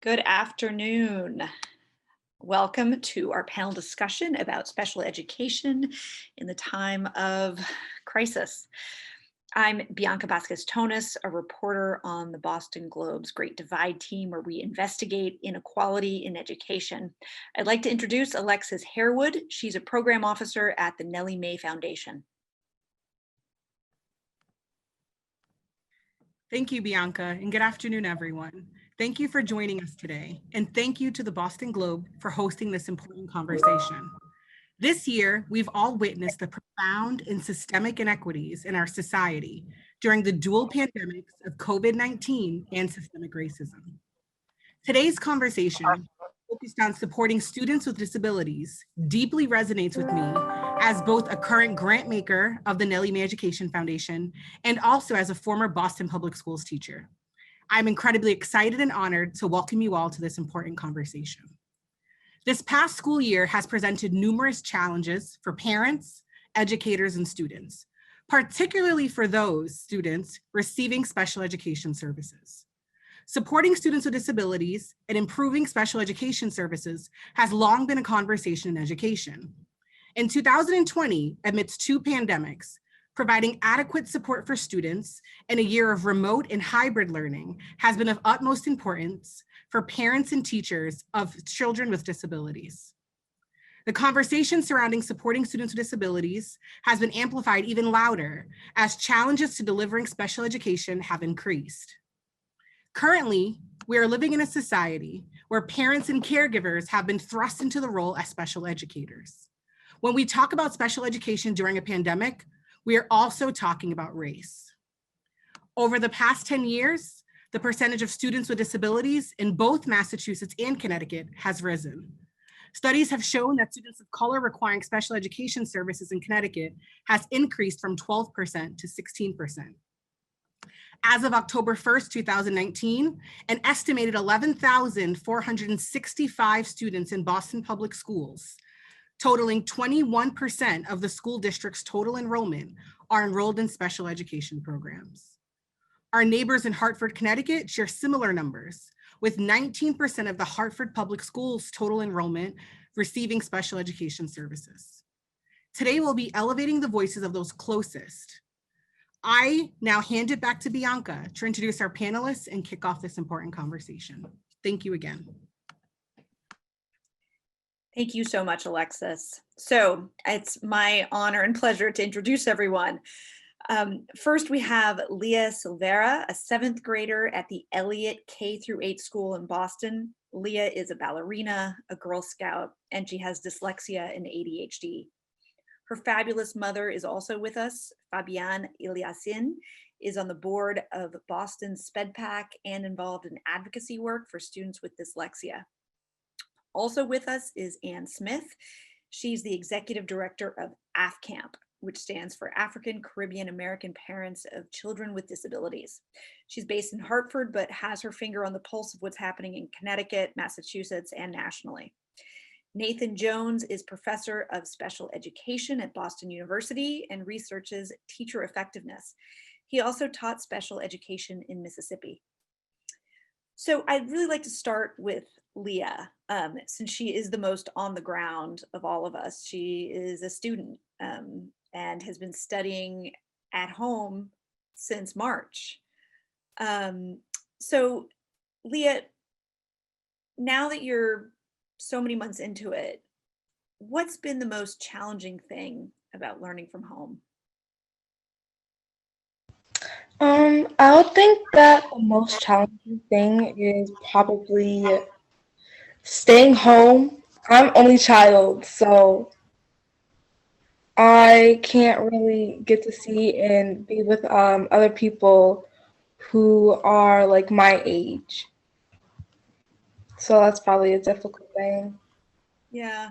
Good afternoon. Welcome to our panel discussion about special education in the time of crisis. I'm Bianca Vasquez-Tonis, a reporter on the Boston Globe's Great Divide team, where we investigate inequality in education. I'd like to introduce Alexis Harewood. She's a program officer at the Nellie Mae Foundation. Thank you, Bianca, and good afternoon, everyone. Thank you for joining us today, and thank you to the Boston Globe for hosting this important conversation. This year, we've all witnessed the profound and systemic inequities in our society during the dual pandemics of COVID-19 and systemic racism. Today's conversation, focused on supporting students with disabilities, deeply resonates with me as both a current grant maker of the Nellie Mae Education Foundation and also as a former Boston Public Schools teacher. I'm incredibly excited and honored to welcome you all to this important conversation. This past school year has presented numerous challenges for parents, educators, and students, particularly for those students receiving special education services. Supporting students with disabilities and improving special education services has long been a conversation in education. In 2020, amidst two pandemics, providing adequate support for students in a year of remote and hybrid learning has been of utmost importance for parents and teachers of children with disabilities. The conversation surrounding supporting students with disabilities has been amplified even louder as challenges to delivering special education have increased. Currently, we are living in a society where parents and caregivers have been thrust into the role as special educators. When we talk about special education during a pandemic, we are also talking about race. Over the past 10 years, the percentage of students with disabilities in both Massachusetts and Connecticut has risen. Studies have shown that students of color requiring special education services in Connecticut has increased from 12% to 16%. As of October 1st, 2019, an estimated 11,465 students in Boston Public Schools, totaling 21% of the school district's total enrollment, are enrolled in special education programs. Our neighbors in Hartford, Connecticut share similar numbers, with 19% of the Hartford Public Schools' total enrollment receiving special education services. Today, we'll be elevating the voices of those closest. I now hand it back to Bianca to introduce our panelists and kick off this important conversation. Thank you again. Thank you so much, Alexis. So it's my honor and pleasure to introduce everyone. First, we have Leah Silvera, a 7th grader at the Elliott K-8 school in Boston. Leah is a ballerina, a Girl Scout, and she has dyslexia and ADHD. Her fabulous mother is also with us. Fabienne Iliasin is on the board of Boston's SPEDPAC and involved in advocacy work for students with dyslexia. Also with us is Ann Smith. She's the executive director of AFCAMP, which stands for African Caribbean American Parents of Children with Disabilities. She's based in Hartford, but has her finger on the pulse of what's happening in Connecticut, Massachusetts, and nationally. Nathan Jones is professor of special education at Boston University and researches teacher effectiveness. He also taught special education in Mississippi. So I'd really like to start with Leah, since she is the most on the ground of all of us. She is a student and has been studying at home since March. So Leah, now that you're so many months into it, what's been the most challenging thing about learning from home? I would think that the most challenging thing is probably staying home. I'm only child, so I can't really get to see and be with other people who are like my age. So that's probably a difficult thing. Yeah.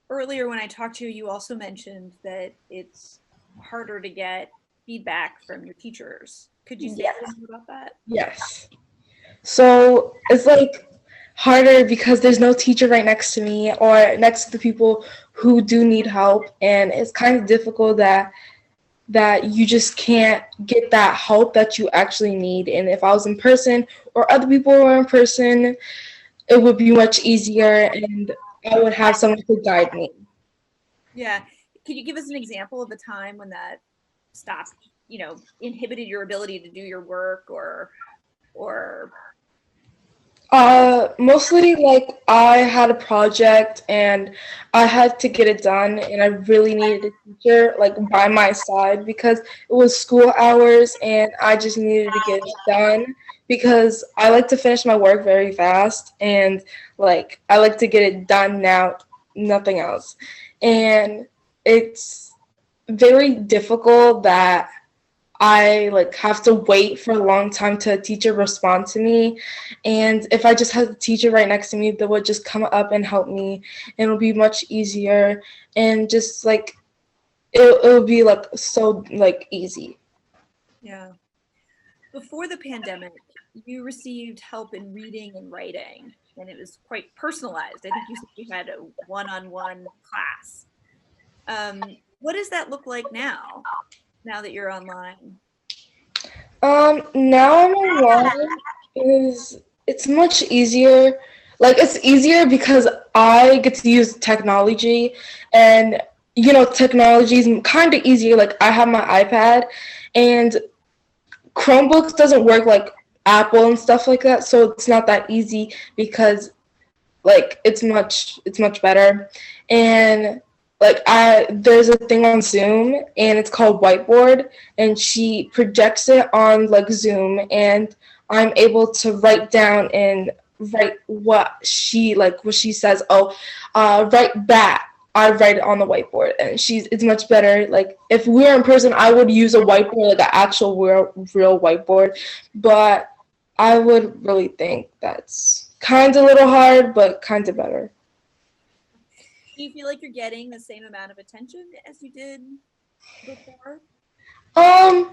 Earlier when I talked to you, you also mentioned that it's harder to get feedback from your teachers. Could you say a little bit about that? Yes. So it's like harder because there's no teacher right next to me or next to the people who do need help, and it's kind of difficult that that you just can't get that help that you actually need. And if I was in person or other people were in person, it would be much easier and I would have someone to guide me. Yeah. Can you give us an example of a time when that stopped, inhibited your ability to do your work or Mostly like I had a project and I had to get it done and I really needed a teacher like by my side because it was school hours and I just needed to get it done because I like to finish my work very fast and like I like to get it done now, nothing else. And it's very difficult that I like have to wait for a long time to a teacher respond to me. And if I just had a teacher right next to me that would just come up and help me, and it'll be much easier and just like it'll be like so like easy. yeah. Before the pandemic, you received help in reading and writing, and it was quite personalized. I think you said you had a one-on-one class. What does that look like now that you're online? Now I'm online is it's much easier. Like it's easier because I get to use technology and technology is kind of easier. Like I have my iPad and Chromebooks doesn't work like Apple and stuff like that, so it's not that easy because like it's much better. And like I there's a thing on Zoom and it's called Whiteboard and she projects it on like Zoom and I'm able to write down and write what she says. Write that. I write it on the whiteboard and it's much better. Like if we were in person I would use a whiteboard, like an actual real whiteboard, but I would really think that's kind of a little hard, but kind of better. Do you feel like you're getting the same amount of attention as you did before? Um,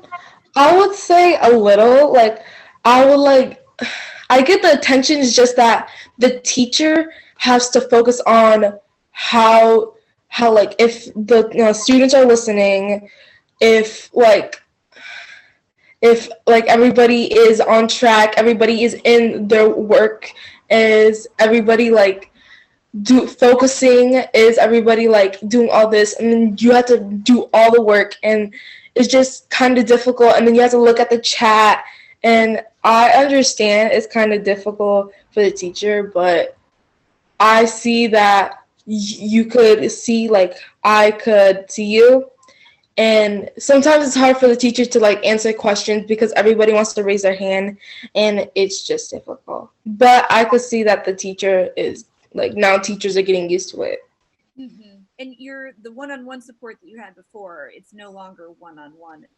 I would say a little. Like, I would like, I get the attention. It's just that the teacher has to focus on how, how like if the students are listening, if like everybody is on track, everybody is in their work, is everybody like do focusing, is everybody like doing all this, and then you have to do all the work and it's just kind of difficult, and then you have to look at the chat, and I understand it's kind of difficult for the teacher, but I see that you could see like I could see you, and sometimes it's hard for the teacher to like answer questions because everybody wants to raise their hand and it's just difficult. But I could see that the teacher is like now teachers are getting used to it. And the one-on-one support that you had before, it's no longer one-on-one anymore.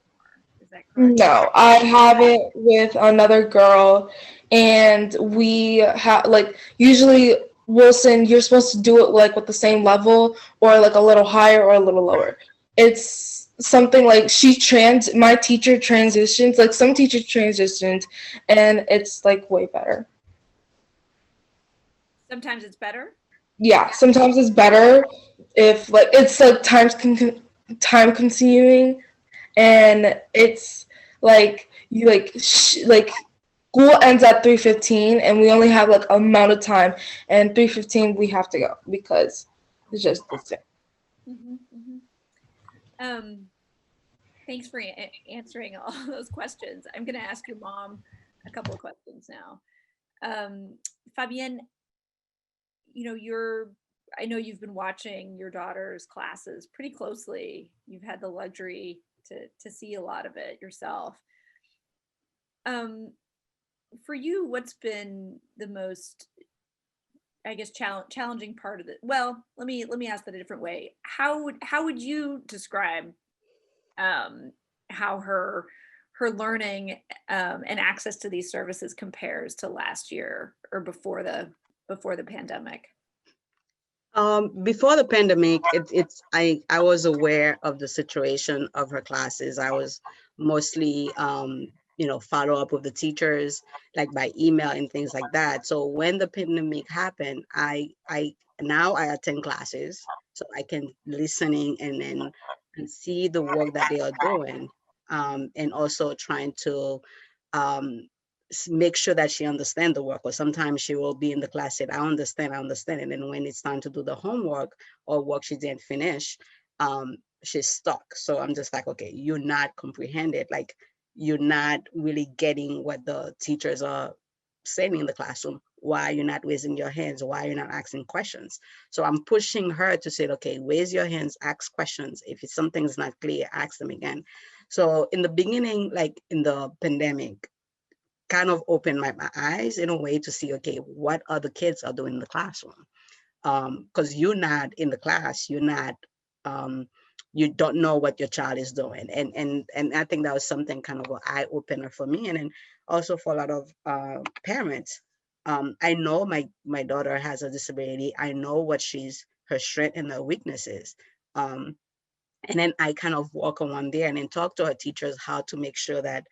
Is that correct? No, I have it with another girl and we have like usually Wilson, you're supposed to do it like with the same level or like a little higher or a little lower. It's something like my teacher transitions, like some teachers transitioned and it's like way better. Sometimes it's better. Yeah, sometimes it's better if like it's like time consuming and it's like you like school ends at 3:15 and we only have like amount of time and 3:15 we have to go because it's just the same. Mm-hmm, mm-hmm. Thanks for answering all those questions. I'm going to ask your mom a couple of questions now. Fabienne, I know you've been watching your daughter's classes pretty closely. You've had the luxury to see a lot of it yourself. For you, what's been the most, I guess, challenging part of it? Well, let me ask that a different way. How would you describe how her learning and access to these services compares to last year or before the pandemic? Before the pandemic, I was aware of the situation of her classes. I was mostly follow up with the teachers like by email and things like that. So when the pandemic happened, I now I attend classes so I can listening and then and see the work that they are doing, and also trying to um, make sure that she understands the work. Or sometimes she will be in the class said, I understand. And then when it's time to do the homework or work she didn't finish, um, she's stuck. So I'm just like, okay, you're not comprehended. Like, you're not really getting what the teachers are saying in the classroom. Why you're not raising your hands? Why you're not asking questions? So I'm pushing her to say, okay, raise your hands, ask questions. If it's something's not clear, ask them again. So in the beginning, like in the pandemic, kind of opened my eyes in a way to see, okay, what other kids are doing in the classroom. Because you're not in the class, you're not, um, you don't know what your child is doing. And I think that was something kind of an eye opener for me. And then also for a lot of parents. I know my daughter has a disability. I know what her strength and her weaknesses. Um, and then I kind of walk around there and then talk to her teachers how to make sure that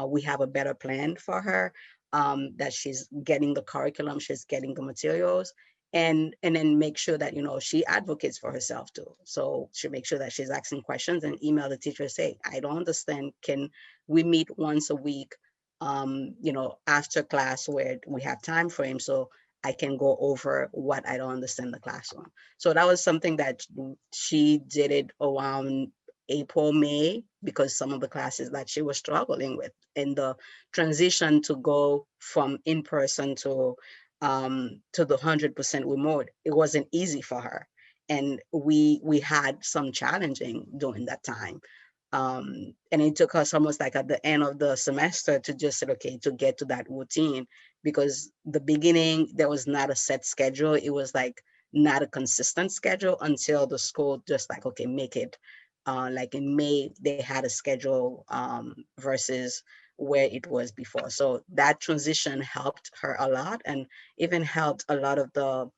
we have a better plan for her, that she's getting the curriculum, she's getting the materials, and then make sure that, you know, she advocates for herself too. So she makes sure that she's asking questions and email the teacher, say, I don't understand, can we meet once a week, you know, after class where we have time frame so I can go over what I don't understand in the classroom. So that was something that she did it around April, May, because some of the classes that she was struggling with, and the transition to go from in person to the 100% remote, it wasn't easy for her. And we had some challenging during that time. And it took us almost like at the end of the semester to just say, okay, to get to that routine, because the beginning, there was not a set schedule. It was like not a consistent schedule until the school just like, okay, make it. Like in May, they had a schedule versus where it was before. So that transition helped her a lot, and even helped a lot of the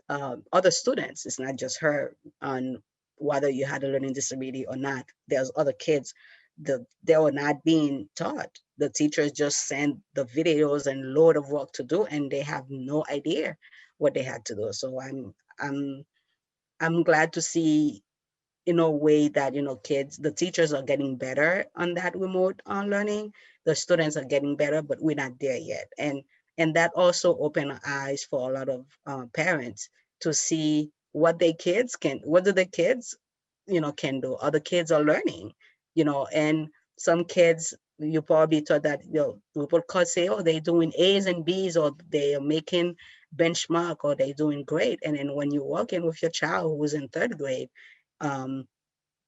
other students. It's not just her on whether you had a learning disability or not. There's other kids that they were not being taught. The teachers just send the videos and load of work to do, and they have no idea what they had to do. So I'm I'm glad to see in a way that, you know, kids, the teachers are getting better on that remote learning, the students are getting better, but we're not there yet. And that also opened eyes for a lot of parents to see what their kids can, what do the kids, you know, can do. Other kids are learning, you know. And some kids, you probably thought that, you know, people could say, oh, they're doing A's and B's, or they are making benchmark, or they're doing great. And then when you walk in with your child who was in third grade, um,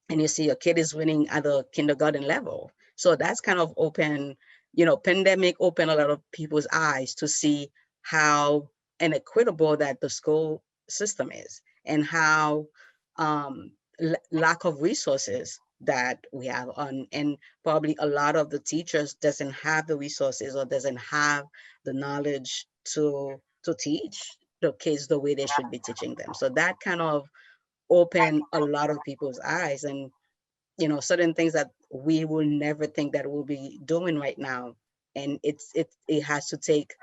and you see your kid is winning at the kindergarten level. So that's kind of open, you know, pandemic opened a lot of people's eyes to see how inequitable that the school system is, and how lack of resources that we have on, and probably a lot of the teachers doesn't have the resources or doesn't have the knowledge to teach the kids the way they should be teaching them. So that kind of open a lot of people's eyes, and, you know, certain things that we will never think that we'll be doing right now. And it has to take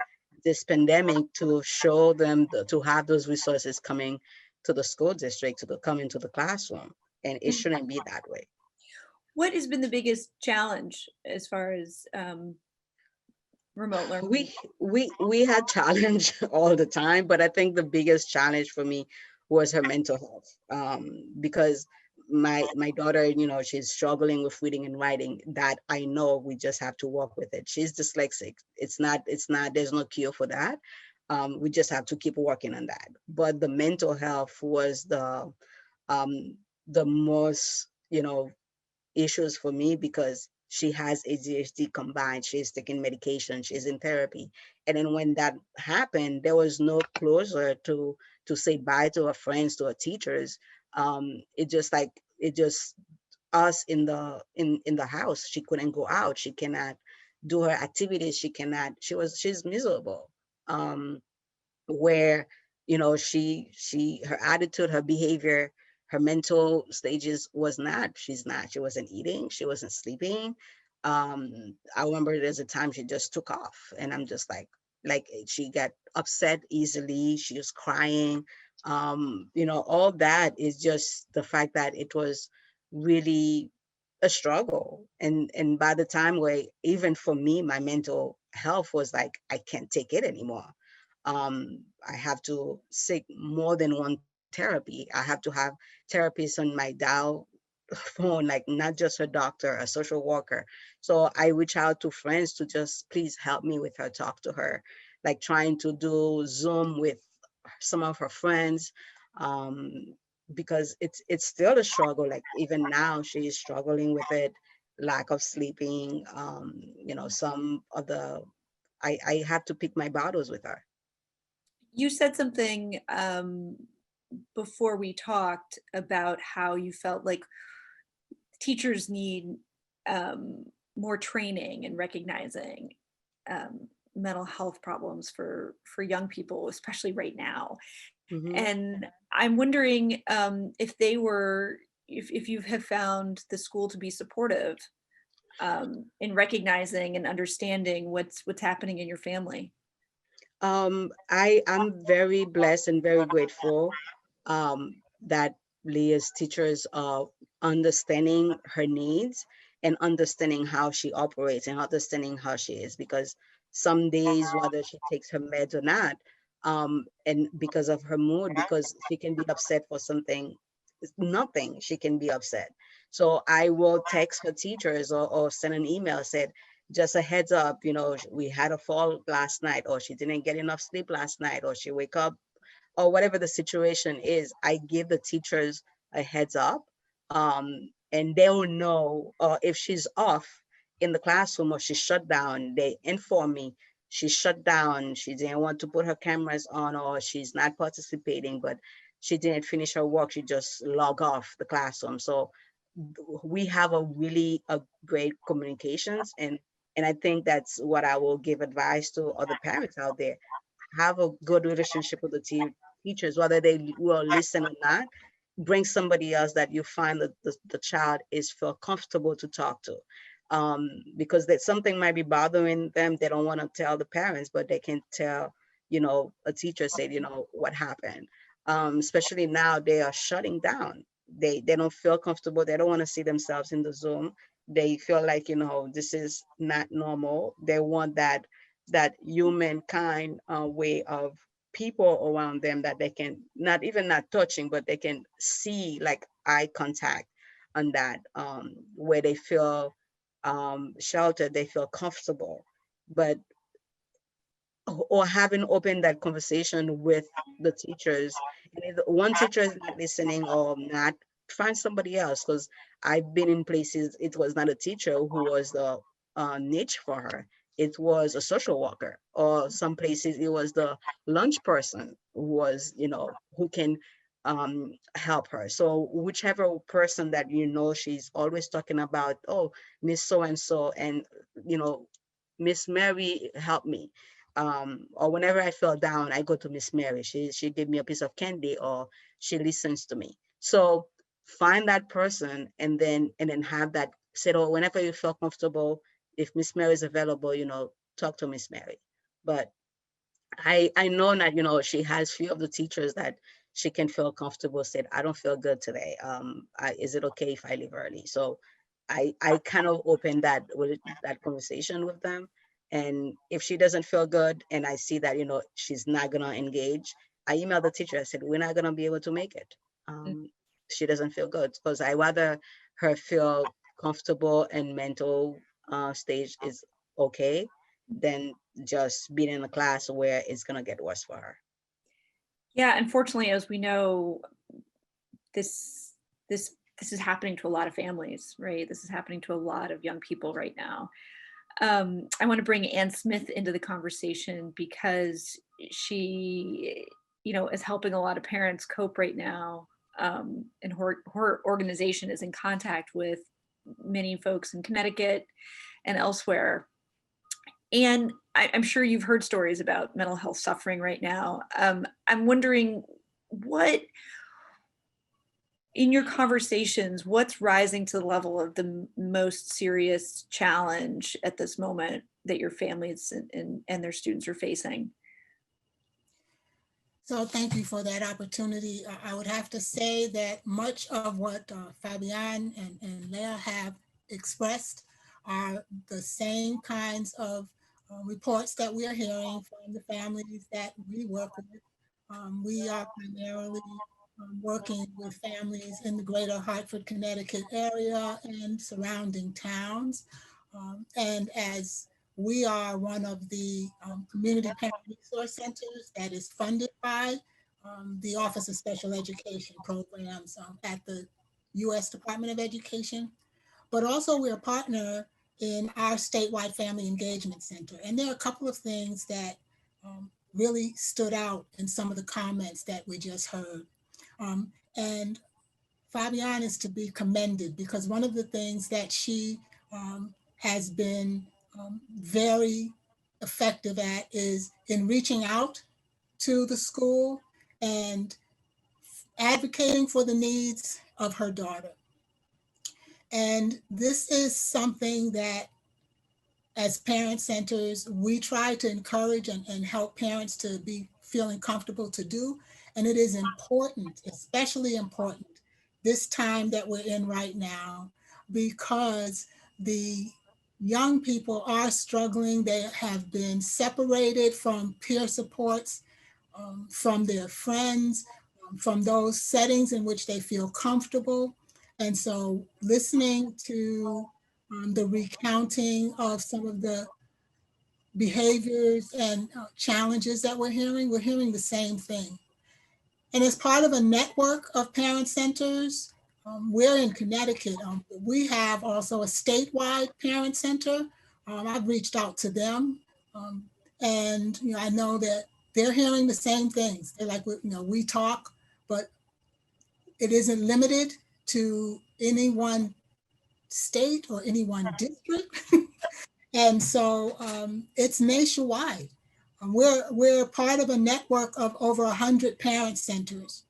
this pandemic to show them to have those resources coming to the school district, to come into the classroom, and it shouldn't be that way. What has been the biggest challenge as far as remote learning? We had challenge all the time, but I think the biggest challenge for me was her mental health, because my daughter, you know, she's struggling with reading and writing. That I know we just have to work with it. She's dyslexic. It's not there's no cure for that. We just have to keep working on that. But the mental health was um the most, you know, issues for me, because she has ADHD combined. She's taking medication, she's in therapy. And then when that happened, there was no closure to say bye to her friends, to her teachers. It just us in the house. She couldn't go out. She cannot do her activities. She's miserable. Where, you know, her attitude, her behavior, her mental stages was not, she wasn't eating, she wasn't sleeping. I remember there's a time she just took off, and I'm just like she got upset easily, she was crying. You know, all that is just the fact that it was really a struggle. And by the time where, even for me, my mental health was like, I can't take it anymore. I have to seek more than one therapy. I have to have therapists on my dial phone, like not just a doctor, a social worker. So I reach out to friends to just please help me with her, talk to her, like trying to do Zoom with some of her friends. Um, because it's still a struggle. Like even now, she is struggling with it, lack of sleeping. Some of the I have to pick my battles with her. You said something before we talked about how you felt like teachers need more training in recognizing um, mental health problems for young people, especially right now. Hmm. And I'm wondering if you have found the school to be supportive in recognizing and understanding what's happening in your family. I'm very blessed and very grateful that Leah's teachers are understanding her needs and understanding how she operates and understanding how she is, because some days, whether she takes her meds or not, and because of her mood, because she can be upset for something, nothing, she can be upset. So I will text her teachers, or send an email, said, just a heads up, we had a fall last night, or she didn't get enough sleep last night, or she wake up, or whatever the situation is. I give the teachers a heads up, and they will know, if she's off in the classroom or she's shut down. They inform me she's shut down, she didn't want to put her cameras on, or she's not participating, but she didn't finish her work, she just log off the classroom. So we have a really a great communications, and I think that's what I will give advice to other parents out there. Have a good relationship with the teachers, whether they will listen or not. Bring somebody else that you find that the child is feel comfortable to talk to, because that something might be bothering them. They don't want to tell the parents, but they can tell, a teacher said, what happened. Especially now, they are shutting down. They don't feel comfortable. They don't want to see themselves in the Zoom. They feel like, this is not normal. They want that humankind way of people around them, that they can not even not touching, but they can see like eye contact on that, where they feel sheltered, they feel comfortable. But or having opened that conversation with the teachers. And if one teacher is not listening or not, find somebody else. Because I've been in places, it was not a teacher who was the niche for her. It was a social worker, or some places it was the lunch person who was, who can help her. So whichever person that she's always talking about, oh, Miss So and so, and you know, Miss Mary helped me, or whenever I fell down, I go to Miss Mary. She gave me a piece of candy, or she listens to me. So find that person, and then have that said, oh, whenever you feel comfortable, if Miss Mary is available, talk to Miss Mary. But I know that she has few of the teachers that she can feel comfortable, said, I don't feel good today. Is it okay if I leave early? So I kind of open that conversation with them. And if she doesn't feel good and I see that she's not gonna engage, I email the teacher. I said, we're not gonna be able to make it. Um, she doesn't feel good, because I rather her feel comfortable and mental stage is okay than just being in a class where it's gonna get worse for her. Yeah, unfortunately, as we know, this this this is happening to a lot of families, right? This is happening to a lot of young people right now. I want to bring Ann Smith into the conversation because she, is helping a lot of parents cope right now. And her organization is in contact with many folks in Connecticut and elsewhere. And I'm sure you've heard stories about mental health suffering right now. I'm wondering what, in your conversations, what's rising to the level of the most serious challenge at this moment that your families and their students are facing? So thank you for that opportunity. I would have to say that much of what Fabian and Leah have expressed are the same kinds of reports that we are hearing from the families that we work with. We are primarily working with families in the greater Hartford, Connecticut area and surrounding towns. And as we are one of the community parent resource centers that is funded by the Office of Special Education Programs at the U.S. Department of Education, but also we're a partner in our statewide family engagement center. And there are a couple of things that really stood out in some of the comments that we just heard. And Fabian is to be commended because one of the things that she has been very effective at is in reaching out to the school and advocating for the needs of her daughter. And this is something that as parent centers, we try to encourage and help parents to be feeling comfortable to do. And it is important, especially important, this time that we're in right now, because the young people are struggling. They have been separated from peer supports, from their friends, from those settings in which they feel comfortable. And so listening to the recounting of some of the behaviors and challenges that we're hearing the same thing. And as part of a network of parent centers, we're in Connecticut. We have also a statewide parent center. I've reached out to them, and I know that they're hearing the same things. They're like, we talk, but it isn't limited to any one state or any one district. And so it's nationwide. We're part of a network of over 100 parent centers.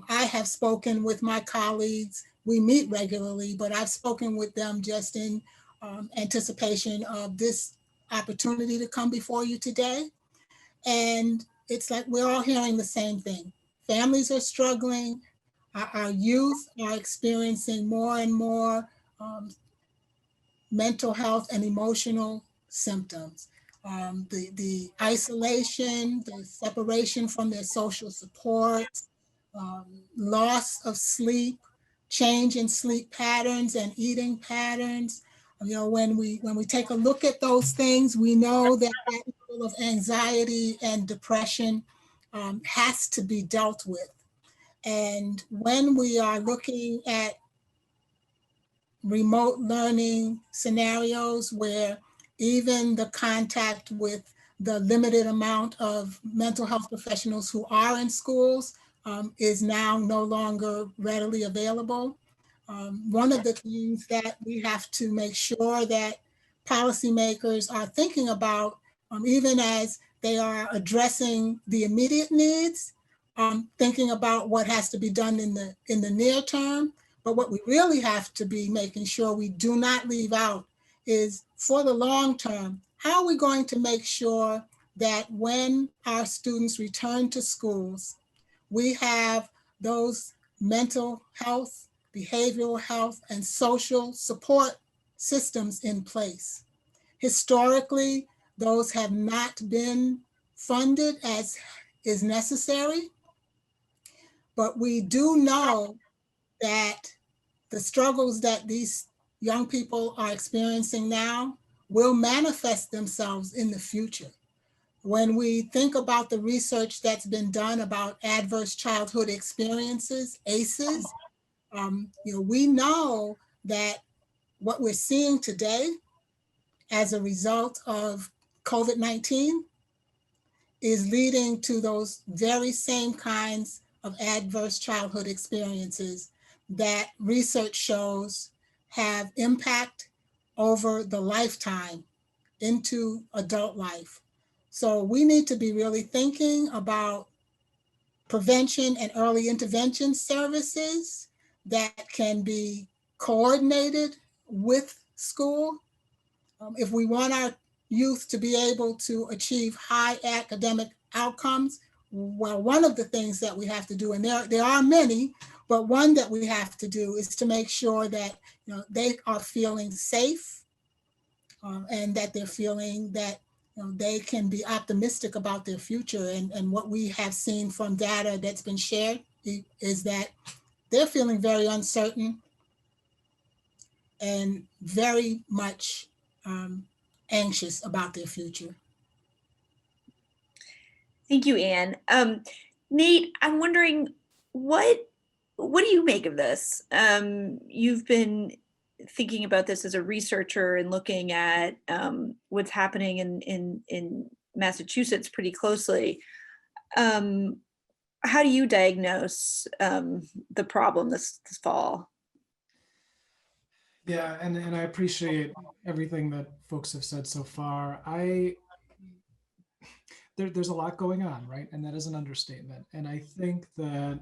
I have spoken with my colleagues. We meet regularly, but I've spoken with them just in anticipation of this opportunity to come before you today. And it's like we're all hearing the same thing. Families are struggling. Our youth are experiencing more and more mental health and emotional symptoms. The isolation, the separation from their social supports, loss of sleep, change in sleep patterns and eating patterns. When we take a look at those things, we know that that level of anxiety and depression has to be dealt with. And when we are looking at remote learning scenarios where even the contact with the limited amount of mental health professionals who are in schools is now no longer readily available. One of the things that we have to make sure that policymakers are thinking about, even as they are addressing the immediate needs, thinking about what has to be done in the near term. But what we really have to be making sure we do not leave out is for the long term, how are we going to make sure that when our students return to schools, we have those mental health, behavioral health, and social support systems in place. Historically, those have not been funded as is necessary, but we do know that the struggles that these young people are experiencing now will manifest themselves in the future. When we think about the research that's been done about adverse childhood experiences, ACEs, we know that what we're seeing today as a result of COVID-19 is leading to those very same kinds of adverse childhood experiences that research shows have impact over the lifetime into adult life. So we need to be really thinking about prevention and early intervention services that can be coordinated with school. If we want our youth to be able to achieve high academic outcomes, well, one of the things that we have to do, and there are many, but one that we have to do is to make sure that they are feeling safe, and that they're feeling that they can be optimistic about their future. And what we have seen from data that's been shared is that they're feeling very uncertain and very much anxious about their future. Thank you, Anne. Nate, I'm wondering, what do you make of this? You've been thinking about this as a researcher and looking at what's happening in Massachusetts pretty closely. How do you diagnose the problem this fall? Yeah, and I appreciate everything that folks have said so far. There's a lot going on, right? And that is an understatement. And I think that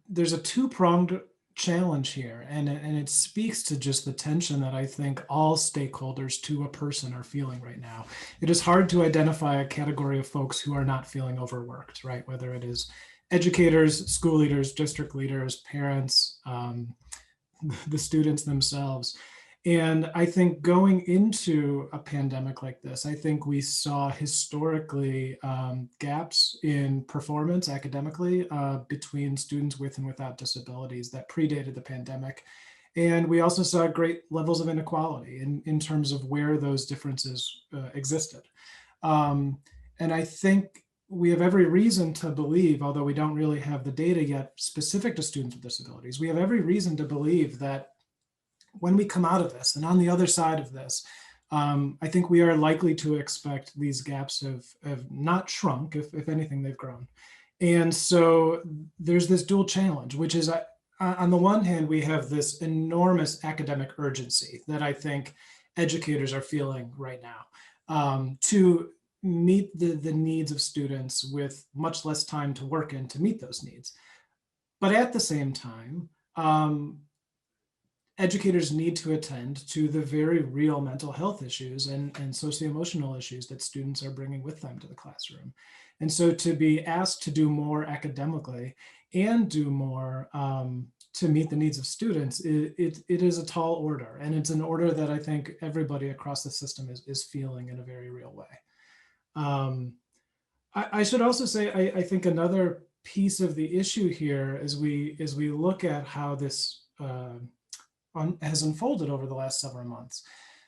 there's a two-pronged challenge here, and it speaks to just the tension that I think all stakeholders to a person are feeling right now. It is hard to identify a category of folks who are not feeling overworked, right? Whether it is educators, school leaders, district leaders, parents, the students themselves. And I think going into a pandemic like this, I think we saw historically gaps in performance academically between students with and without disabilities that predated the pandemic. And we also saw great levels of inequality in terms of where those differences existed. And I think we have every reason to believe, although we don't really have the data yet specific to students with disabilities, we have every reason to believe that when we come out of this and on the other side of this, I think we are likely to expect these gaps have not shrunk, if anything, they've grown. And so there's this dual challenge, which is on the one hand, we have this enormous academic urgency that I think educators are feeling right now to meet the needs of students with much less time to work in to meet those needs. But at the same time, educators need to attend to the very real mental health issues and socio-emotional issues that students are bringing with them to the classroom. And so to be asked to do more academically and do more to meet the needs of students, it is a tall order. And it's an order that I think everybody across the system is feeling in a very real way. I should also say, I think another piece of the issue here as we look at how this has unfolded over the last several months.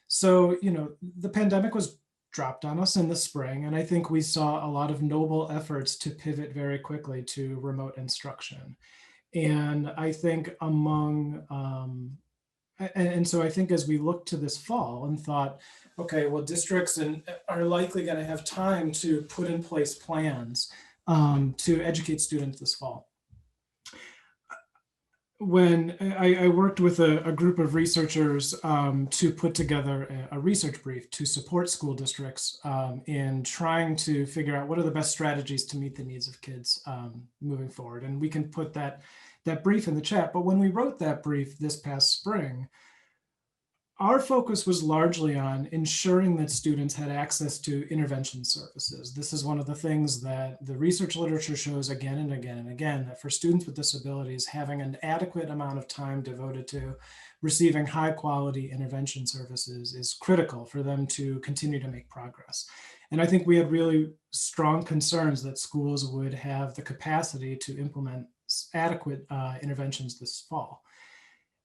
So, the pandemic was dropped on us in the spring, and I think we saw a lot of noble efforts to pivot very quickly to remote instruction. And I think so I think as we looked to this fall and thought, okay, well, districts are likely going to have time to put in place plans to educate students this fall. When I worked with a group of researchers to put together a research brief to support school districts in trying to figure out what are the best strategies to meet the needs of kids moving forward. And we can put that brief in the chat. But when we wrote that brief this past spring, our focus was largely on ensuring that students had access to intervention services. This is one of the things that the research literature shows again and again and again, that for students with disabilities, having an adequate amount of time devoted to receiving high quality intervention services is critical for them to continue to make progress. And I think we had really strong concerns that schools would have the capacity to implement adequate interventions this fall.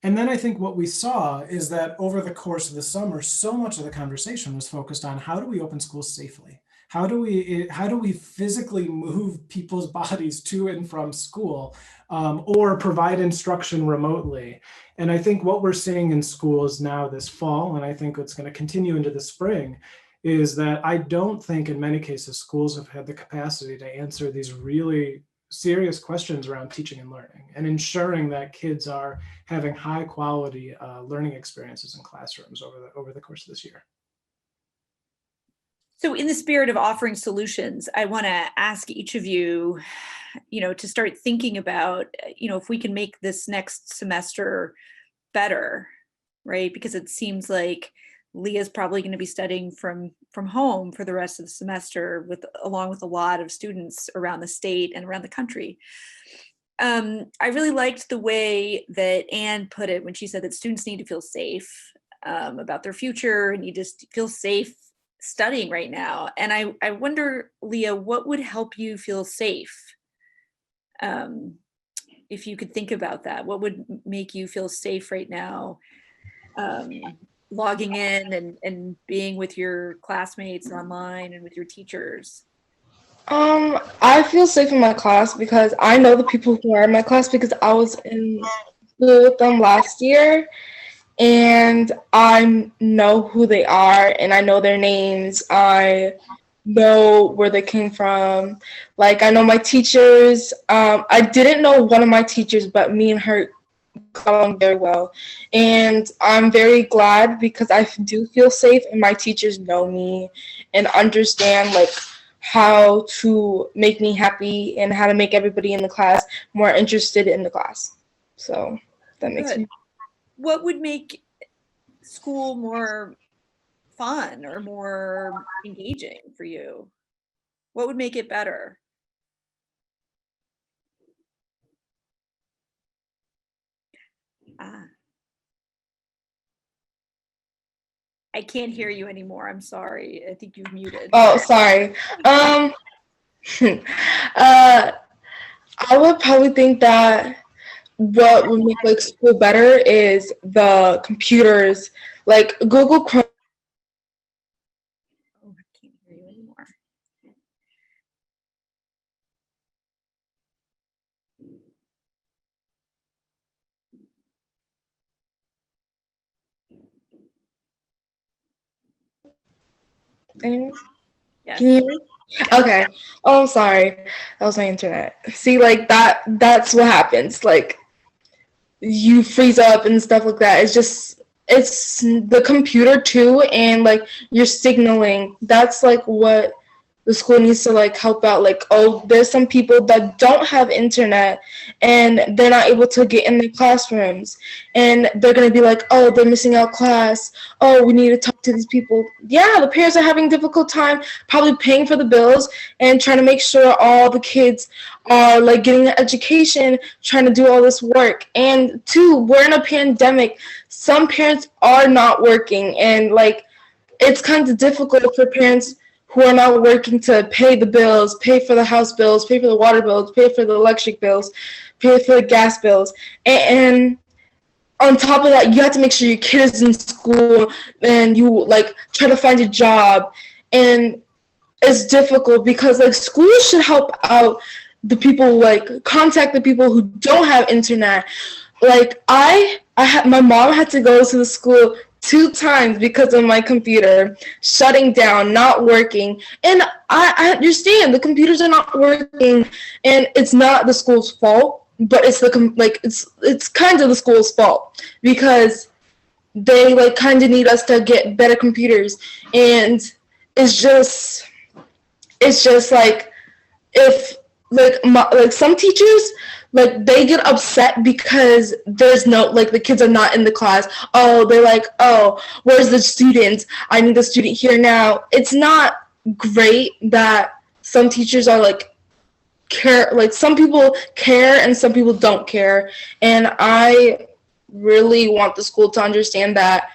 And then I think what we saw is that over the course of the summer, so much of the conversation was focused on how do we open schools safely? How do we physically move people's bodies to and from school or provide instruction remotely? And I think what we're seeing in schools now this fall, and I think it's going to continue into the spring, is that I don't think in many cases schools have had the capacity to answer these really serious questions around teaching and learning and ensuring that kids are having high quality learning experiences in classrooms over the course of this year. So in the spirit of offering solutions, I want to ask each of you, to start thinking about, if we can make this next semester better, right? Because it seems like Leah's probably going to be studying from home for the rest of the semester, along with a lot of students around the state and around the country. I really liked the way that Anne put it when she said that students need to feel safe about their future and need to feel safe studying right now. And I wonder, Leah, what would help you feel safe? If you could think about that, what would make you feel safe right now? Logging in and being with your classmates online and with your teachers? I feel safe in my class because I know the people who are in my class because I was in school with them last year, and I know who they are and I know their names. I know where they came from. Like, I know my teachers. I didn't know one of my teachers, but me and her got along very well. And I'm very glad because I do feel safe and my teachers know me and understand like how to make me happy and how to make everybody in the class more interested in the class. So that makes me. What would make school more fun or more engaging for you? What would make it better? I can't hear you anymore. I'm sorry. I think you've muted. Oh, sorry. I would probably think that what would make like school better is the computers, like Google Chrome. Oh, I can't hear you anymore. Anyone? Yes. Can you hear me? Okay. Oh, I'm sorry. That was my internet. See, like that's what happens. Like, you freeze up and stuff like that. It's the computer too, and like your signaling. That's like what the school needs to like help out. Like, oh, there's some people that don't have internet and they're not able to get in their classrooms, and they're gonna be like, oh, they're missing out class. Oh, we need to talk to these people. Yeah, the parents are having a difficult time probably paying for the bills and trying to make sure all the kids are like getting an education, trying to do all this work. And two, we're in a pandemic. Some parents are not working, and like it's kind of difficult for parents who are not working to pay the bills, pay for the house bills, pay for the water bills, pay for the electric bills, pay for the gas bills. And on top of that, you have to make sure your kid is in school and you like try to find a job. And it's difficult because like schools should help out the people, like contact the people who don't have internet. Like my mom had to go to the school 2 times because of my computer shutting down, not working. And I understand the computers are not working, and it's not the school's fault, but it's it's kind of the school's fault because they like kind of need us to get better computers. And it's just like if like some teachers, like they get upset because there's no like the kids are not in the class. Oh, they're like, oh, where's the student? I need the student here now. It's not great that some teachers are like care, like some people care and some people don't care. And I really want the school to understand that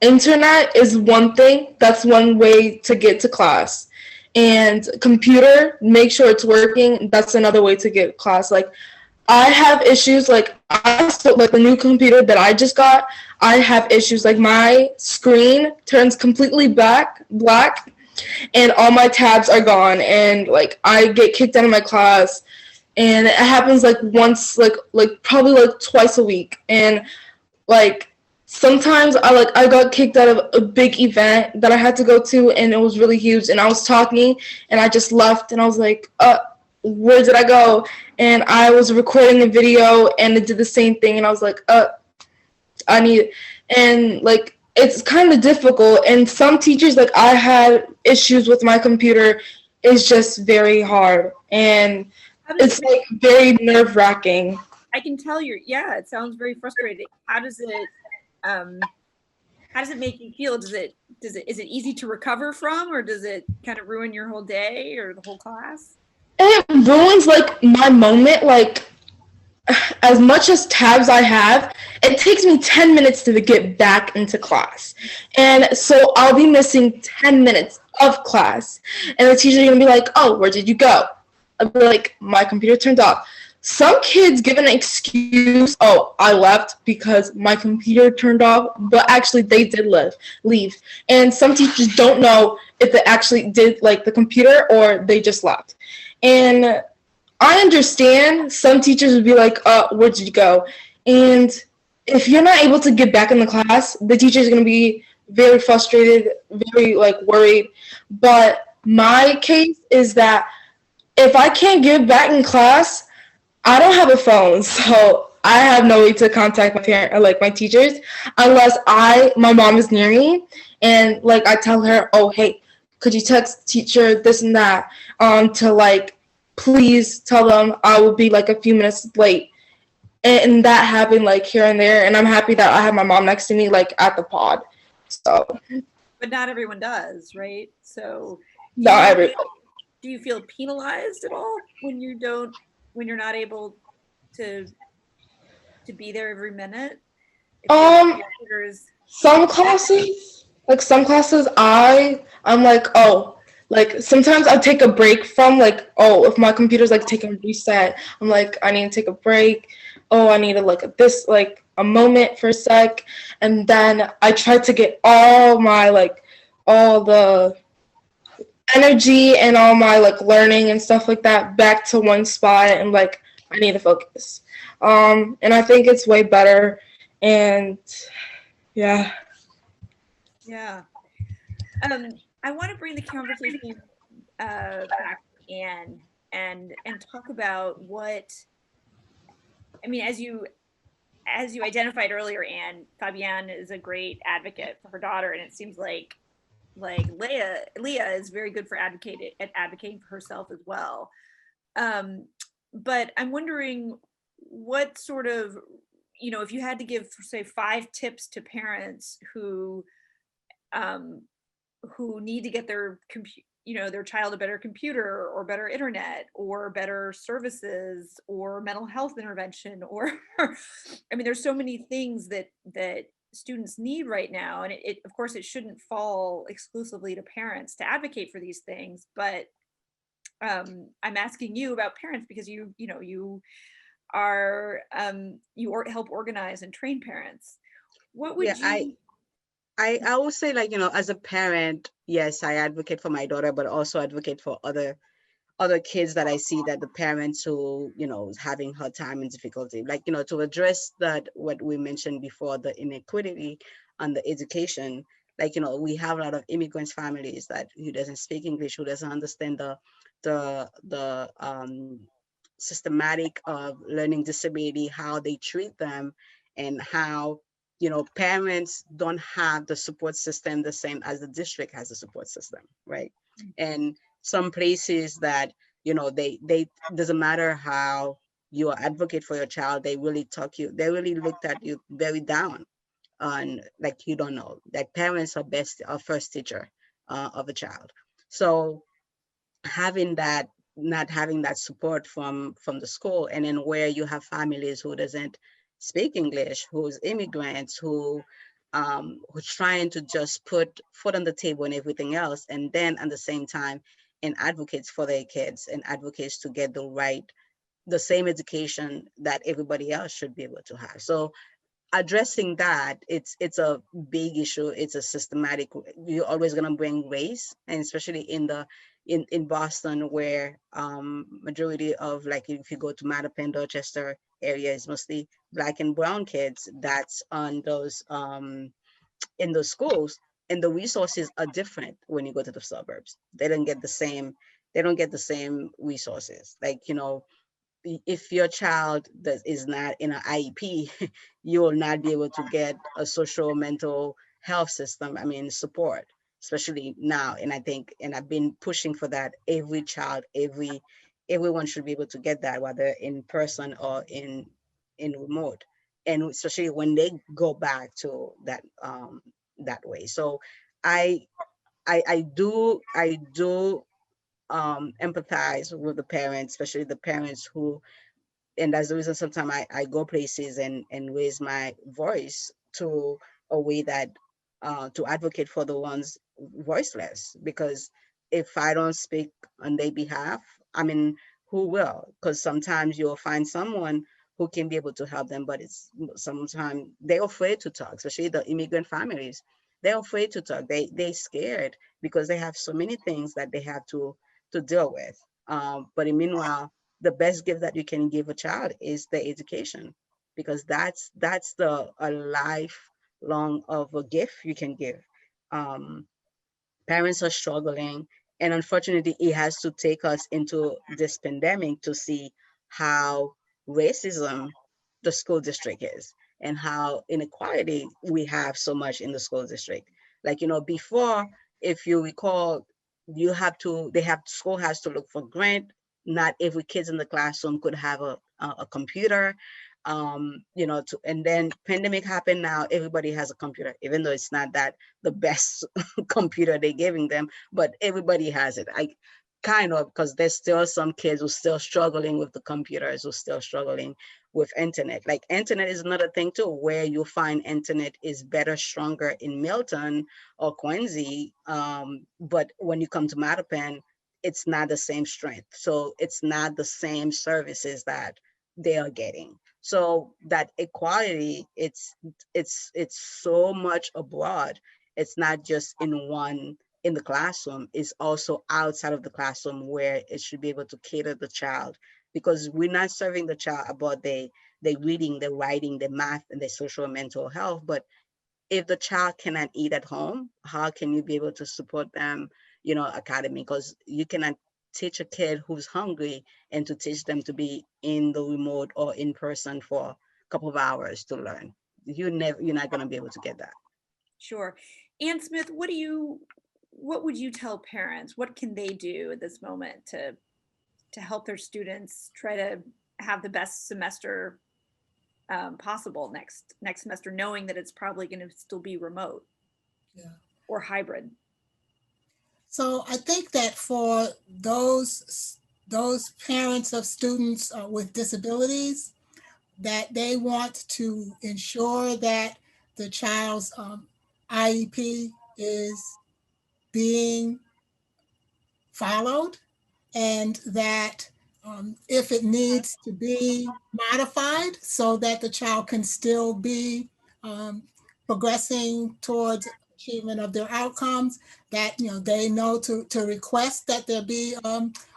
internet is one thing, that's one way to get to class. And computer, make sure it's working, that's another way to get class. Like I have issues, like like the new computer that I just got, I have issues. Like my screen turns completely black, and all my tabs are gone, and like I get kicked out of my class, and it happens like once, like probably like twice a week. And like sometimes I got kicked out of a big event that I had to go to, and it was really huge, and I was talking and I just left, and I was like, where did I go? And I was recording a video and it did the same thing, and I was like, I need it. And like it's kind of difficult, and some teachers, like I had issues with my computer. It's just very hard, and it's like very nerve-wracking. I can tell you, yeah, it sounds very frustrating. How does it How does it make you feel? Is it easy to recover from, or does it kind of ruin your whole day or the whole class? It ruins like my moment. Like as much as tabs I have, it takes me 10 minutes to get back into class. And so I'll be missing 10 minutes of class. And the teacher's gonna be like, oh, where did you go? I'll be like, my computer turned off. Some kids give an excuse, oh, I left because my computer turned off, but actually they did leave. And some teachers don't know if they actually did like the computer or they just left. And I understand some teachers would be like, where did you go? And if you're not able to get back in the class, the teacher is going to be very frustrated, very like worried. But my case is that if I can't get back in class, I don't have a phone, so I have no way to contact my parent or like my teachers unless my mom is near me and like I tell her, oh hey, could you text teacher this and that to like please tell them I will be like a few minutes late. And that happened like here and there, and I'm happy that I have my mom next to me like at the pod. So But not everyone does, right? So not everyone. do you feel penalized at all when you're not able to be there every minute? Some classes I'm like, oh, like sometimes I'll take a break from like, oh, if my computer's like taking a reset, I'm like, I need to take a break. Oh, I need to look at this like a moment for a sec. And then I try to get all the energy and all my like learning and stuff like that back to one spot, and like I need to focus. And I think it's way better. And yeah. I want to bring the conversation back to Anne and talk about what, I mean, as you identified earlier, Anne, Fabienne is a great advocate for her daughter, and it seems like Leah is very good for advocating for herself as well. But I'm wondering what sort of, if you had to give, say, 5 tips to parents who need to get their their child a better computer or better internet or better services or mental health intervention, or I mean, there's so many things that students need right now, and it of course it shouldn't fall exclusively to parents to advocate for these things, but I'm asking you about parents because you are help organize and train parents. What would you I would say, like, as a parent, yes, I advocate for my daughter, but also advocate for other kids that I see, that the parents who, is having hard time and difficulty, like, to address that, what we mentioned before, the inequity on the education, like, we have a lot of immigrants families who doesn't speak English, who doesn't understand the systematic of learning disability, how they treat them, and how parents don't have the support system the same as the district has a support system, right? And some places that they doesn't matter how you advocate for your child, they really looked at you very down on, like, you don't know, that parents are first teacher of a child. So having that, not having that support from the school, and then where you have families who doesn't speak English, who's immigrants, who's trying to just put food on the table and everything else, and then at the same time, and advocates for their kids and advocates to get the same education that everybody else should be able to have. So addressing that, it's a big issue. It's a systematic. You're always going to bring race, and especially in Boston, where majority of, like, if you go to Mattapan, Dorchester area, is mostly Black and brown kids that's on those in those schools, and the resources are different when you go to the suburbs. They don't get the same resources. Like, if your child that is not in an IEP, you will not be able to get a social mental health system, support, especially now. And I think, and I've been pushing for that, everyone should be able to get that, whether in person or in remote. And especially when they go back to that that way. So I I do empathize with the parents, especially the parents who, and that's the reason sometimes I go places and raise my voice to a way that to advocate for the ones voiceless, because if I don't speak on their behalf, I mean, who will? Because sometimes you'll find someone who can be able to help them, but it's sometimes they're afraid to talk, especially the immigrant families. They're afraid to talk. They scared because they have so many things that they have to deal with. But meanwhile, the best gift that you can give a child is the education, because that's the a lifelong of a gift you can give. um, Parents are struggling, and unfortunately it has to take us into this pandemic to see how racism the school district is, and how inequality we have so much in the school district. Like, before, if you recall, you have to they have school has to look for grant. Not every kids in the classroom could have a computer. And then pandemic happened, now everybody has a computer, even though it's not that the best computer they're giving them, but everybody has it. I kind of, because there's still some kids who still struggling with the computers, who still struggling with internet. Like, internet is another thing too, where you find internet is better, stronger in Milton or Quincy, but when you come to Mattapan, it's not the same strength. So it's not the same services that they are getting. So that equality, it's so much abroad. It's not just in the classroom, it's also outside of the classroom, where it should be able to cater the child, because we're not serving the child about their reading, their writing, their math, and their social and mental health. But if the child cannot eat at home, how can you be able to support them, academy? Because you cannot teach a kid who's hungry and to teach them to be in the remote or in person for a couple of hours to learn. You're not going to be able to get that. Sure. Ann Smith, what would you tell parents? What can they do at this moment to help their students try to have the best semester possible next semester, knowing that it's probably going to still be remote, Yeah. or hybrid? So I think that for those parents of students with disabilities, that they want to ensure that the child's IEP is being followed, and that if it needs to be modified so that the child can still be um, progressing towards achievement of their outcomes, that they know to request that there be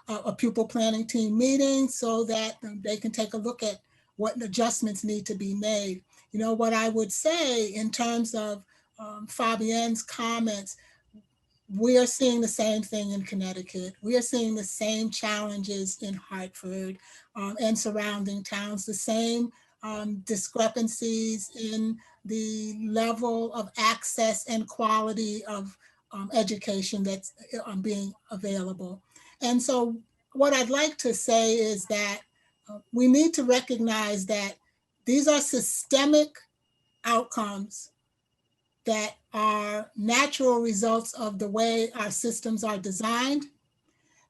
a pupil planning team meeting so that they can take a look at what adjustments need to be made. What I would say in terms of Fabienne's comments, we are seeing the same thing in Connecticut. We are seeing the same challenges in Hartford and surrounding towns, the same discrepancies in the level of access and quality of education that's being available. And so what I'd like to say is that we need to recognize that these are systemic outcomes that are natural results of the way our systems are designed,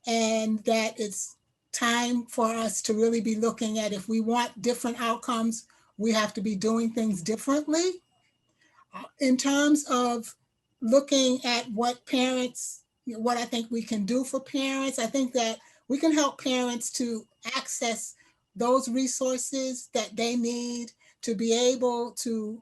and that it's time for us to really be looking at, if we want different outcomes, we have to be doing things differently. In terms of looking at what parents, what I think we can do for parents, I think that we can help parents to access those resources that they need to be able to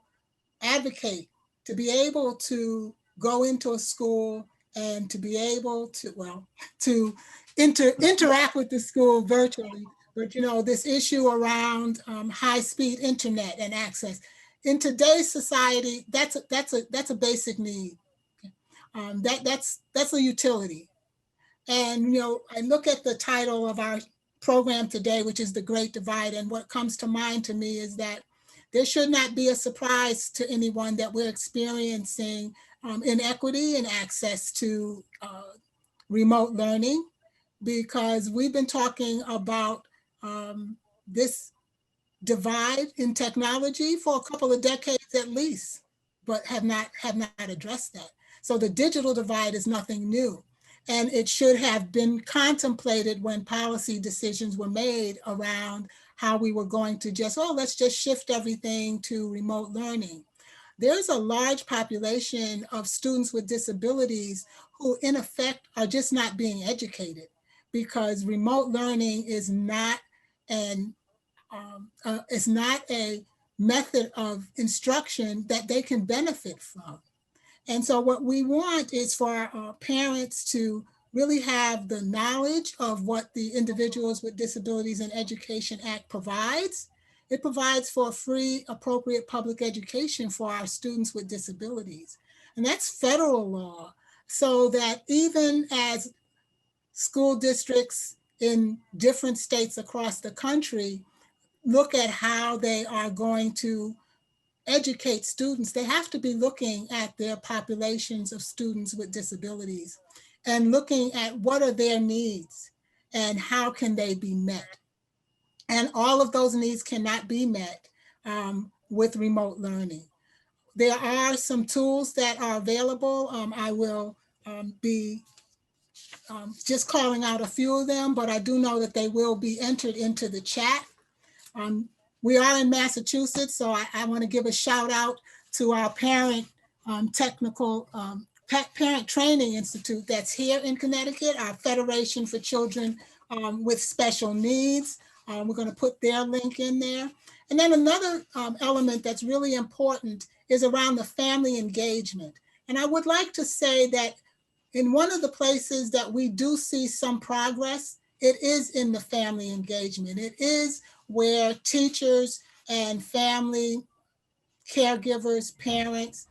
advocate, to be able to go into a school and to be able to, to interact with the school virtually. But this issue around high-speed internet and access in today's society, that's a basic need. That's a utility. And I look at the title of our program today, which is The Great Divide, and what comes to mind to me is that there should not be a surprise to anyone that we're experiencing inequity in access to remote learning, because we've been talking about this divide in technology for a couple of decades at least. but have not addressed that. So the digital divide is nothing new. And it should have been contemplated when policy decisions were made around how we were going to just, oh, let's just shift everything to remote learning. There's a large population of students with disabilities who in effect are just not being educated, because remote learning is not it's not a method of instruction that they can benefit from. And so what we want is for parents to really have the knowledge of what the Individuals with Disabilities in Education Act provides. It provides for free, appropriate public education for our students with disabilities. And that's federal law, so that even as school districts in different states across the country look at how they are going to educate students, they have to be looking at their populations of students with disabilities and looking at what are their needs and how can they be met. And all of those needs cannot be met with remote learning. There are some tools that are available. I will be just calling out a few of them, but I do know that they will be entered into the chat. We are in Massachusetts, so I want to give a shout out to our parent parent training institute that's here in Connecticut, our Federation for Children with Special Needs. We're going to put their link in there. And then another element that's really important is around the family engagement. And I would like to say that in one of the places that we do see some progress, it is in the family engagement. It is where teachers and family caregivers, parents,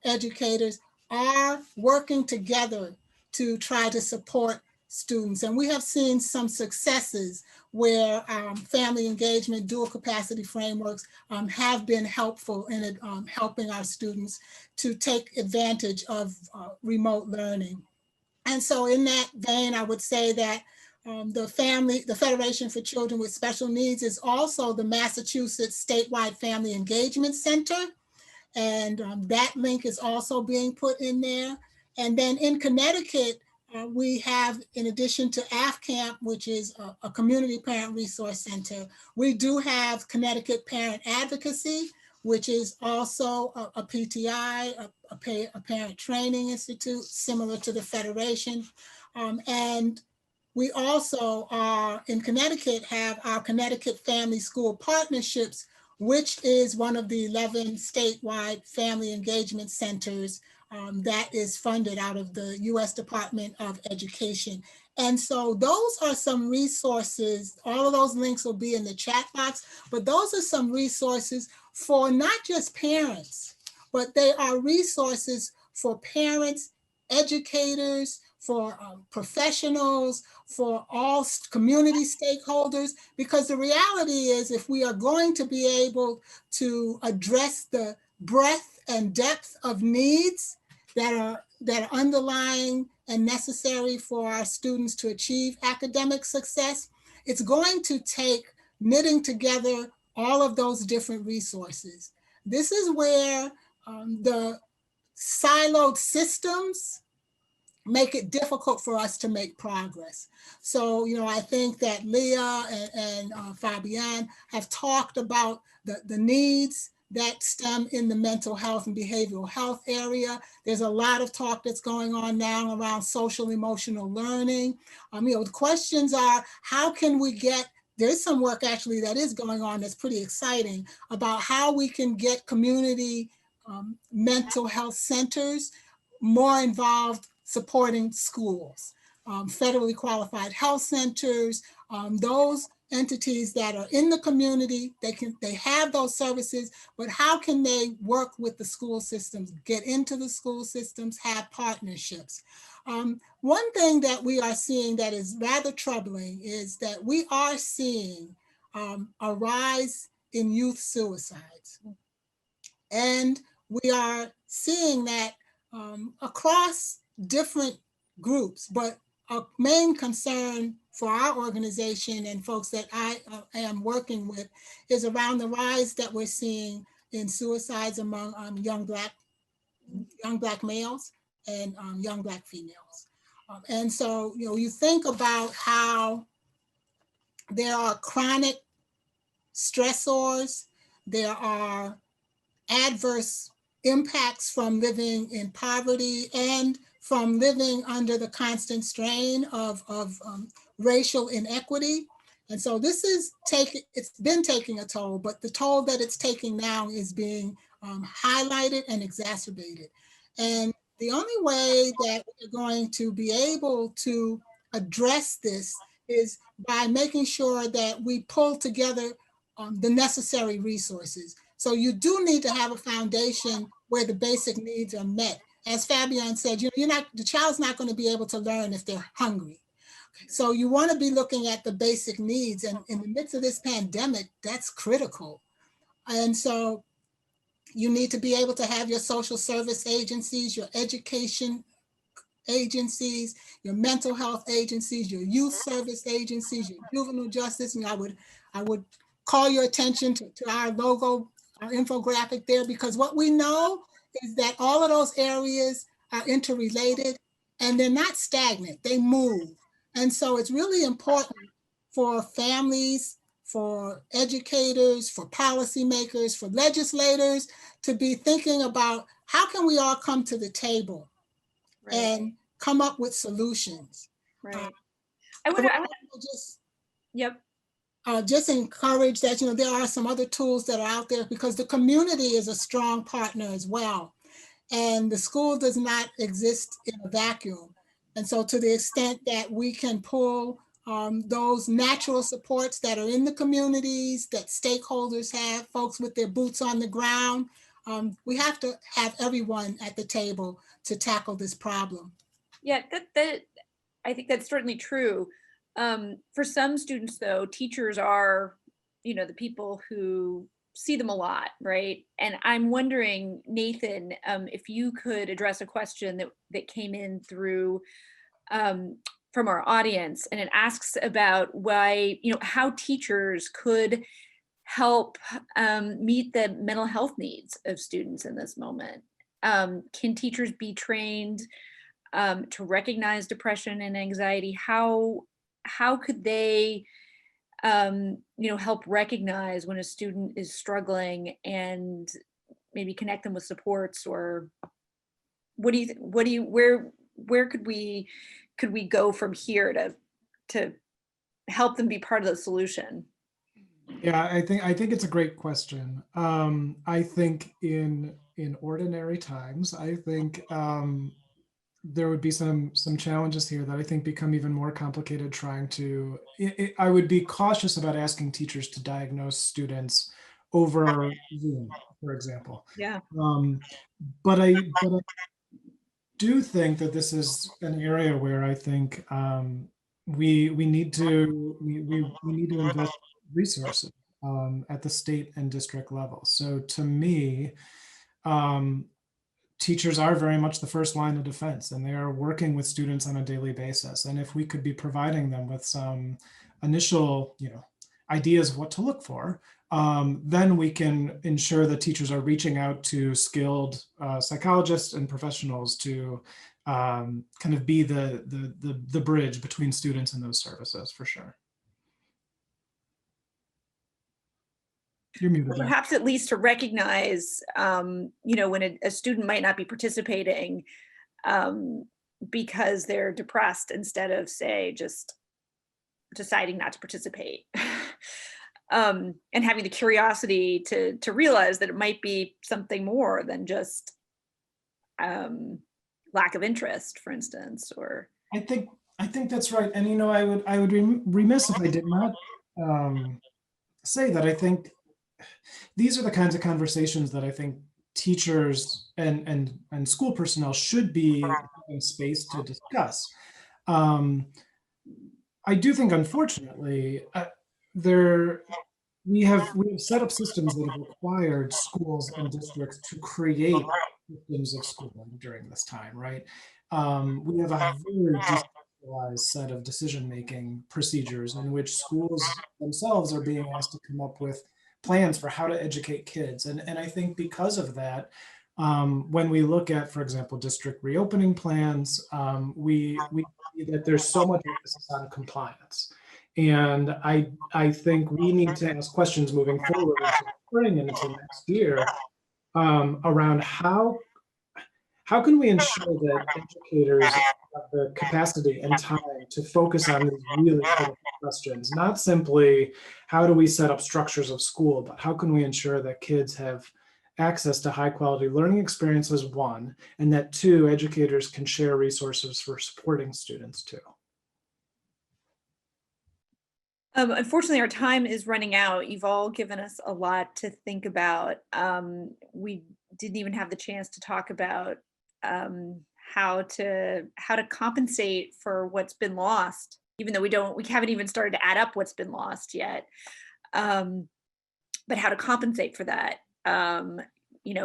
educators are working together to try to support students. And we have seen some successes where family engagement, dual capacity frameworks have been helpful in helping our students to take advantage of remote learning. And so in that vein, I would say that the Federation for Children with Special Needs is also the Massachusetts Statewide Family Engagement Center. And that link is also being put in there. And then in Connecticut, we have, in addition to AFCAMP, which is a community parent resource center, we do have Connecticut Parent Advocacy, which is also a PTI, a parent training institute, similar to the Federation. And we also are, in Connecticut, have our Connecticut Family School Partnerships, which is one of the 11 statewide family engagement centers that is funded out of the US Department of Education. And so those are some resources. All of those links will be in the chat box, but those are some resources for not just parents, but they are resources for parents, educators, for professionals, for all community stakeholders, because the reality is if we are going to be able to address the breadth and depth of needs that are underlying and necessary for our students to achieve academic success, it's going to take knitting together all of those different resources. This is where the siloed systems make it difficult for us to make progress. So, I think that Leah and Fabienne have talked about the needs that stem in the mental health and behavioral health area. There's a lot of talk that's going on now around social emotional learning. The questions are, how can we get, there's some work actually that is going on that's pretty exciting about how we can get community mental health centers more involved supporting schools, federally qualified health centers, those entities that are in the community, they have those services, but how can they work with the school systems, get into the school systems, have partnerships? One thing that we are seeing that is rather troubling is that we are seeing a rise in youth suicides. And we are seeing that across different groups, but a main concern for our organization and folks that I am working with is around the rise that we're seeing in suicides among young Black young Black males and young Black females. And so, you think about how there are chronic stressors, there are adverse impacts from living in poverty and from living under the constant strain of racial inequity. And so it's been taking a toll, but the toll that it's taking now is being highlighted and exacerbated. And the only way that we're going to be able to address this is by making sure that we pull together the necessary resources. So you do need to have a foundation where the basic needs are met. As Fabian said, the child's not going to be able to learn if they're hungry. So you want to be looking at the basic needs, and in the midst of this pandemic, that's critical. And so you need to be able to have your social service agencies, your education agencies, your mental health agencies, your youth service agencies, your juvenile justice. And I would call your attention to our logo, our infographic there, because what we know is that all of those areas are interrelated and they're not stagnant, they move. And so it's really important for families, for educators, for policymakers, for legislators to be thinking about how can we all come to the table and come up with solutions. Right. Just encourage that, there are some other tools that are out there, because the community is a strong partner as well. And the school does not exist in a vacuum. And so to the extent that we can pull those natural supports that are in the communities, that stakeholders have, folks with their boots on the ground, we have to have everyone at the table to tackle this problem. Yeah, that I think that's certainly true. For some students, though, teachers are, the people who see them a lot, right? And I'm wondering, Nathan, if you could address a question that came in through from our audience, and it asks about why, how teachers could help meet the mental health needs of students in this moment. Can teachers be trained to recognize depression and anxiety? How could they help recognize when a student is struggling and maybe connect them with supports? Or where could we go from here to help them be part of the solution? Yeah, I think it's a great question. I think in ordinary times, I think there would be some challenges here that I think become even more complicated trying to, I would be cautious about asking teachers to diagnose students over Zoom, for example. Yeah. But I do think that this is an area where I think we need to invest resources at the state and district level. So to me, teachers are very much the first line of defense, and they are working with students on a daily basis. And if we could be providing them with some initial, ideas of what to look for, then we can ensure that teachers are reaching out to skilled psychologists and professionals to kind of be the bridge between students and those services, for sure. You're muted. Perhaps at least to recognize, when a student might not be participating because they're depressed, instead of, say, just deciding not to participate. And having the curiosity to realize that it might be something more than just lack of interest, for instance. Or I think that's right. And I would be remiss if I did not say that I think these are the kinds of conversations that I think teachers and school personnel should be in space to discuss. I do think, unfortunately, we have set up systems that have required schools and districts to create systems of schooling during this time, right? We have a very decentralized set of decision-making procedures in which schools themselves are being asked to come up with plans for how to educate kids. And I think because of that, When we look at, for example, district reopening plans, we see that there's so much emphasis on compliance. And I think we need to ask questions moving forward into the spring and into next year around how can we ensure that educators have the capacity and time to focus on these really critical questions, not simply how do we set up structures of school, but how can we ensure that kids have access to high quality learning experiences, one, and that two, educators can share resources for supporting students too. Unfortunately, our time is running out. You've all given us a lot to think about. We didn't even have the chance to talk about how to compensate for what's been lost, even though we haven't even started to add up what's been lost yet. But how to compensate for that,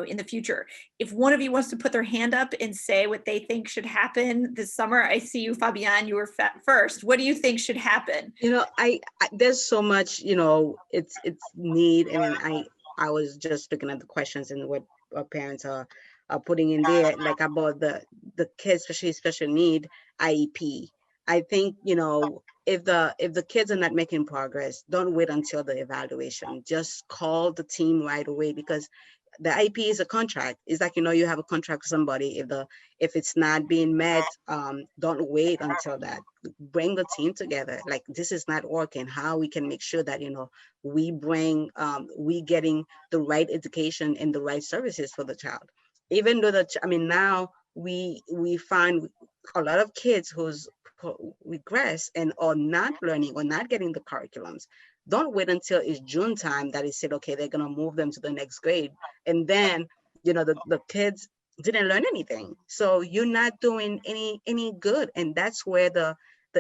in the future. If one of you wants to put their hand up and say what they think should happen this summer, I see you, Fabienne, you were first. What do you think should happen? I there's so much, it's need. I mean, I was just looking at the questions and what our parents are putting in there, like about the kids, especially special need IEP. I think, if the kids are not making progress, don't wait until the evaluation. Just call the team right away, because the IEP is a contract. It's like, you have a contract with somebody. If it's not being met, don't wait until that. Bring the team together. Like, this is not working. How we can make sure that, we getting the right education and the right services for the child. Even though now we find a lot of kids who's regress and are not learning or not getting the curriculums. Don't wait until it's June time that is said, okay, they're going to move them to the next grade. And then, the kids didn't learn anything. So you're not doing any good. And that's where the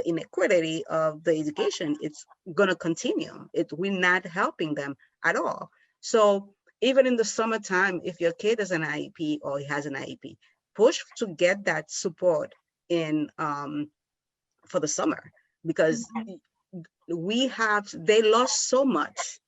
inequality of the education, it's going to continue. We're not helping them at all. So even in the summertime, if your kid is an IEP or he has an IEP, push to get that support in for the summer, because they lost so much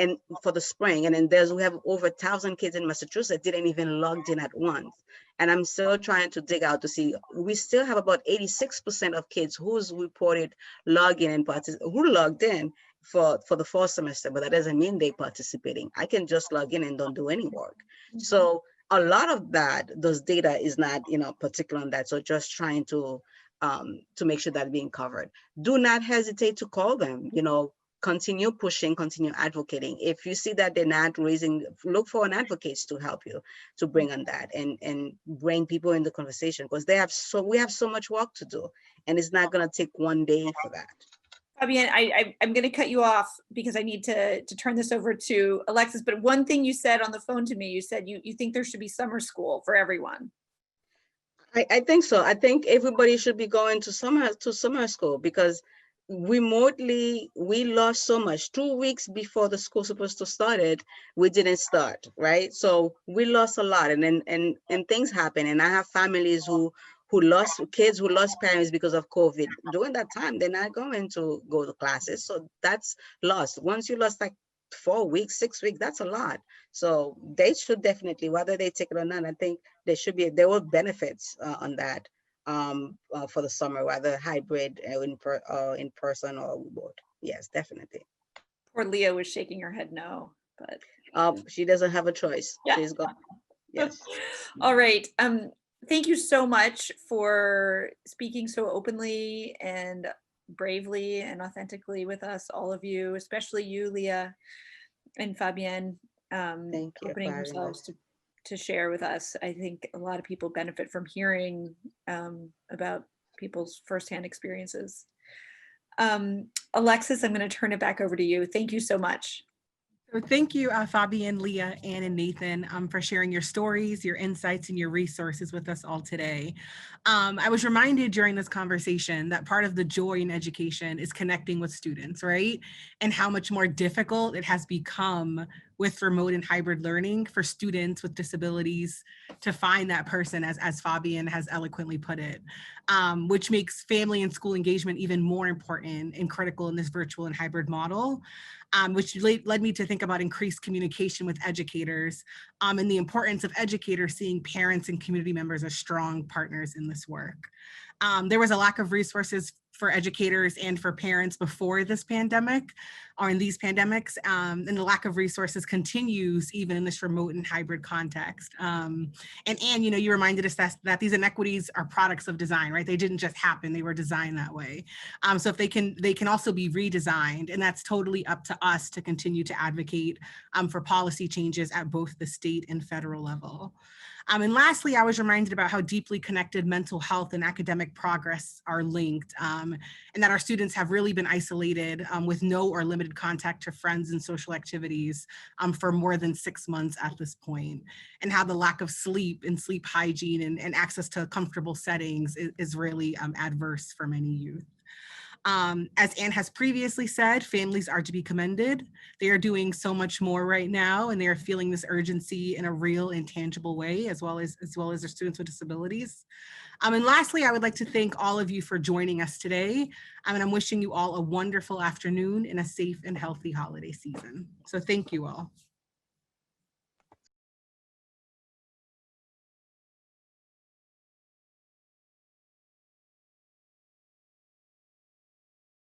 and for the spring, and then we have over 1,000 kids in Massachusetts didn't even logged in at once. And I'm still trying to dig out to see, we still have about 86% of kids who's reported login and who logged in for the fall semester, but that doesn't mean they're participating. I can just log in and don't do any work. Mm-hmm. So a lot of those data is not, particular on that. So just trying to make sure that's being covered. Do not hesitate to call them, continue pushing, continue advocating. If you see that they're not look for an advocate to help you to bring on that and bring people in the conversation, because we have so much work to do, and it's not going to take one day for that. Fabienne, I'm going to cut you off because I need to turn this over to Alexis. But one thing you said on the phone to me, you said you think there should be summer school for everyone. I think so. I think everybody should be going to summer school, because remotely we lost so much. 2 weeks before the school supposed to started, we didn't start, right? So we lost a lot, and things happen. And I have families who lost kids, who lost parents because of COVID. During that time, they're not going to go to classes. So that's lost. Once you lost like 4 weeks, 6 weeks, that's a lot. So they should definitely, whether they take it or not, I think there were benefits on that for the summer, whether hybrid in person or both. Yes, definitely. Poor Leah was shaking her head no, but she doesn't have a choice. Yeah. She's gone. Yes. All right. Thank you so much for speaking so openly and bravely and authentically with us, all of you, especially you, Leah and Fabienne, Thank you, opening yourselves to share with us. I think a lot of people benefit from hearing about people's firsthand experiences. Alexis, I'm going to turn it back over to you. Thank you so much. So thank you, Fabienne, Leah, Ann, and Nathan, for sharing your stories, your insights, and your resources with us all today. I was reminded during this conversation that part of the joy in education is connecting with students, right? And how much more difficult it has become with remote and hybrid learning for students with disabilities to find that person, as Fabian has eloquently put it, which makes family and school engagement even more important and critical in this virtual and hybrid model, which led me to think about increased communication with educators and the importance of educators seeing parents and community members as strong partners in this work. There was a lack of resources for educators and for parents before this pandemic or in these pandemics, and the lack of resources continues even in this remote and hybrid context. And you know, you reminded us that these inequities are products of design, right? They didn't just happen, they were designed that way. So if they can also be redesigned, and that's totally up to us to continue to advocate for policy changes at both the state and federal level. And lastly, I was reminded about how deeply connected mental health and academic progress are linked, and that our students have really been isolated with no or limited contact to friends and social activities for more than 6 months at this point, and how the lack of sleep and sleep hygiene and access to comfortable settings is really adverse for many youth. As Anne has previously said, families are to be commended. They are doing so much more right now, and they are feeling this urgency in a real and tangible way, as well as their students with disabilities. And lastly, I would like to thank all of you for joining us today. And I'm wishing you all a wonderful afternoon and a safe and healthy holiday season. So thank you all.